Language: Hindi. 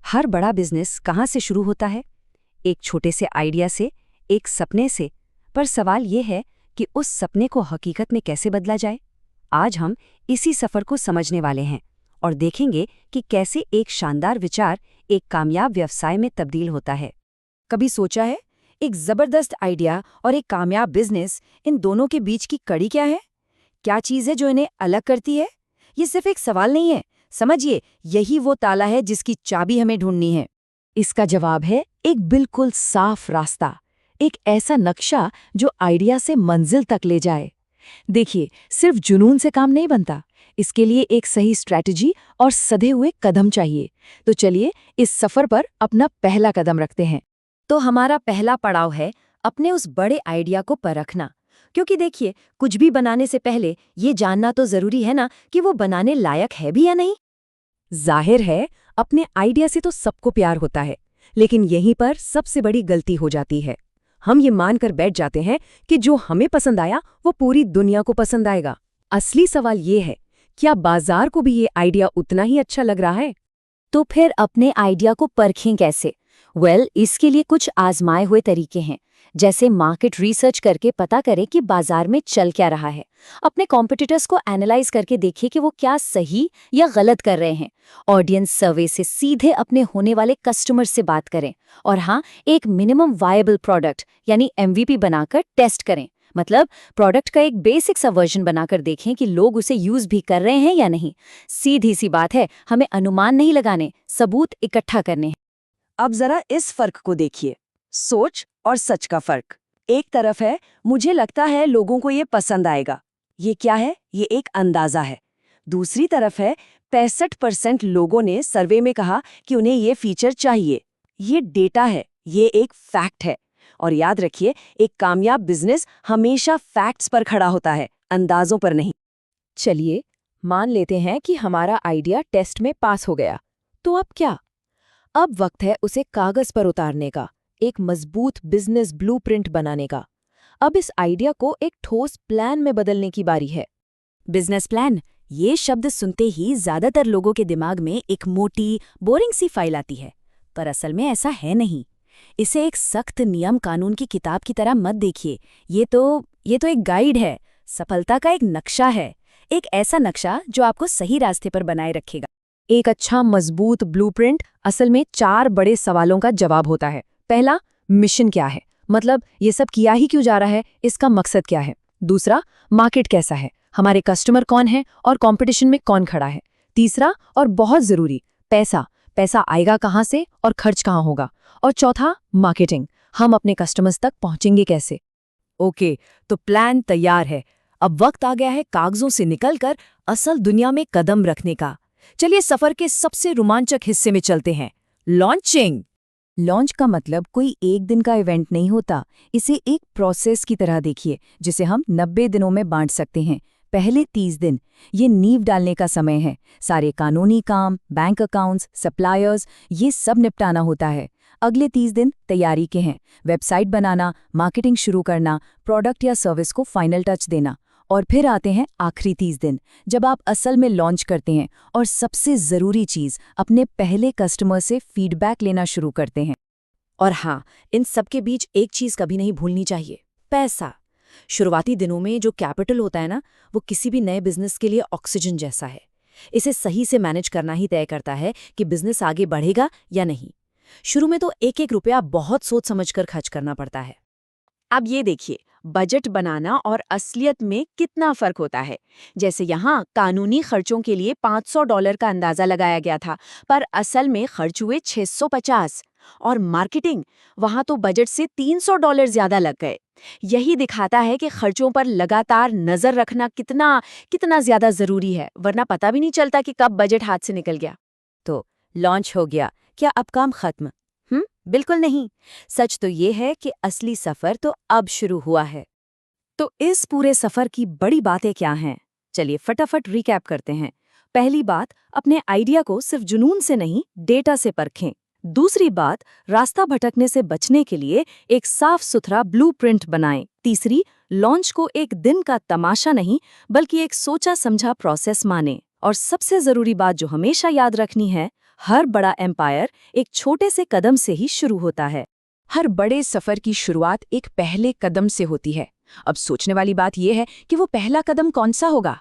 हर बड़ा बिजनेस कहाँ से शुरू होता है? एक छोटे से आइडिया से, एक सपने से। पर सवाल ये है कि उस सपने को हकीकत में कैसे बदला जाए। आज हम इसी सफर को समझने वाले हैं और देखेंगे कि कैसे एक शानदार विचार एक कामयाब व्यवसाय में तब्दील होता है। कभी सोचा है, एक जबरदस्त आइडिया और एक कामयाब बिजनेस, इन दोनों के बीच की कड़ी क्या है? क्या चीज है जो इन्हें अलग करती है? ये सिर्फ एक सवाल नहीं है, समझिए, यही वो ताला है जिसकी चाबी हमें ढूंढनी है। इसका जवाब है एक बिल्कुल साफ रास्ता, एक ऐसा नक्शा जो आइडिया से मंजिल तक ले जाए। देखिए, सिर्फ जुनून से काम नहीं बनता, इसके लिए एक सही स्ट्रैटेजी और सधे हुए कदम चाहिए। तो चलिए इस सफर पर अपना पहला कदम रखते हैं। तो हमारा पहला पड़ाव है अपने उस बड़े आइडिया को परखना। क्योंकि देखिए, कुछ भी बनाने से पहले ये जानना तो जरूरी है ना कि वो बनाने लायक है भी या नहीं। जाहिर है, अपने आइडिया से तो सबको प्यार होता है, लेकिन यहीं पर सबसे बड़ी गलती हो जाती है। हम ये मानकर बैठ जाते हैं कि जो हमें पसंद आया वो पूरी दुनिया को पसंद आएगा। असली सवाल ये है, क्या बाजार को भी ये आइडिया उतना ही अच्छा लग रहा है? तो फिर अपने आइडिया को परखें कैसे? इसके लिए कुछ आजमाए हुए तरीके हैं। जैसे मार्केट रिसर्च करके पता करें कि बाजार में चल क्या रहा है। अपने कॉम्पिटिटर्स को एनालाइज करके देखिए कि वो क्या सही या गलत कर रहे हैं। ऑडियंस सर्वे से सीधे अपने होने वाले कस्टमर से बात करें। और हाँ, एक मिनिमम वायबल प्रोडक्ट यानी MVP बनाकर टेस्ट करें। मतलब प्रोडक्ट का एक बेसिक सा वर्जन बनाकर देखें कि लोग उसे यूज भी कर रहे हैं या नहीं। सीधी सी बात है, हमें अनुमान नहीं लगाने, सबूत इकट्ठा करने हैं। अब जरा इस फर्क को देखिए, सोच और सच का फर्क। एक तरफ है, मुझे लगता है लोगों को ये पसंद आएगा। ये क्या है? ये एक अंदाजा है। दूसरी तरफ है, 65% लोगों ने सर्वे में कहा कि उन्हें ये फीचर चाहिए। ये डेटा है, ये एक फैक्ट है। और याद रखिए, एक कामयाब बिजनेस हमेशा फैक्ट्स पर खड़ा होता है, अंदाजों पर नहीं। चलिए मान लेते हैं कि हमारा आइडिया टेस्ट में पास हो गया। तो अब क्या? अब वक्त है उसे कागज पर उतारने का, एक मजबूत बिजनेस ब्लूप्रिंट बनाने का। अब इस आइडिया को एक ठोस प्लान में बदलने की बारी है। बिजनेस प्लान, ये शब्द सुनते ही ज्यादातर लोगों के दिमाग में एक मोटी, बोरिंग सी फाइल आती है। पर असल में ऐसा है नहीं। इसे एक सख्त नियम कानून की किताब की तरह मत देखिए। ये तो एक गाइड है, सफलता का एक नक्शा है। एक ऐसा नक्शा जो आपको सही रास्ते पर बनाए रखेगा। एक अच्छा मजबूत ब्लूप्रिंट असल में 4 बड़े सवालों का जवाब होता है। पहला, मिशन क्या है? मतलब ये सब किया ही क्यों जा रहा है, इसका मकसद क्या है? दूसरा, मार्केट कैसा है? हमारे कस्टमर कौन है और कंपटीशन में कौन खड़ा है? तीसरा और बहुत जरूरी, पैसा आएगा कहाँ से और खर्च कहाँ होगा? और चौथा, मार्केटिंग, हम अपने कस्टमर्स तक पहुंचेंगे कैसे? ओके, तो प्लान तैयार है। अब वक्त आ गया है कागजों से निकलकर असल दुनिया में कदम रखने का। चलिए सफर के सबसे रोमांचक हिस्से में चलते हैं, लॉन्चिंग। लॉन्च का मतलब कोई एक दिन का इवेंट नहीं होता। इसे एक प्रोसेस की तरह देखिए, जिसे हम 90 दिनों में बांट सकते हैं। पहले 30 दिन ये नींव डालने का समय है। सारे कानूनी काम, बैंक अकाउंट्स, सप्लायर्स, ये सब निपटाना होता है। अगले 30 दिन तैयारी के हैं, वेबसाइट बनाना, मार्केटिंग शुरू करना, प्रोडक्ट या सर्विस को फाइनल टच देना। और फिर आते हैं आखिरी 30 दिन, जब आप असल में लॉन्च करते हैं और सबसे ज़रूरी चीज़, अपने पहले कस्टमर से फीडबैक लेना शुरू करते हैं। और हाँ, इन सब के बीच एक चीज़ कभी नहीं भूलनी चाहिए, पैसा। शुरुआती दिनों में जो कैपिटल होता है ना, वो किसी भी नए बिजनेस के लिए ऑक्सीजन जैसा है। इसे सही से मैनेज करना ही तय करता है कि बिजनेस आगे बढ़ेगा या नहीं। शुरू में तो एक एक रुपया बहुत सोच समझकर खर्च करना पड़ता है। अब ये देखिए, बजट बनाना और असलियत में कितना फर्क होता है। जैसे यहाँ कानूनी खर्चों के लिए $500 का अंदाजा लगाया गया था, पर असल में खर्च हुए 650। और मार्केटिंग, वहाँ तो बजट से $300 ज्यादा लग गए। यही दिखाता है कि खर्चों पर लगातार नजर रखना कितना कितना ज्यादा जरूरी है, वरना पता भी नहीं चलता कि कब बजट हाथ से निकल गया। तो लॉन्च हो गया, क्या अब काम खत्म? बिल्कुल नहीं। सच तो ये है कि असली सफर तो अब शुरू हुआ है। तो इस पूरे सफर की बड़ी बातें क्या हैं? चलिए फटाफट रिकैप करते हैं। पहली बात, अपने आइडिया को सिर्फ जुनून से नहीं, डेटा से परखें। दूसरी बात, रास्ता भटकने से बचने के लिए एक साफ सुथरा ब्लूप्रिंट बनाएं। तीसरी, लॉन्च को एक दिन का तमाशा नहीं, बल्कि एक सोचा समझा प्रोसेस मानें। और सबसे जरूरी बात जो हमेशा याद रखनी है, हर बड़ा एम्पायर एक छोटे से कदम से ही शुरू होता है। हर बड़े सफर की शुरुआत एक पहले कदम से होती है। अब सोचने वाली बात यह है कि वो पहला कदम कौन सा होगा।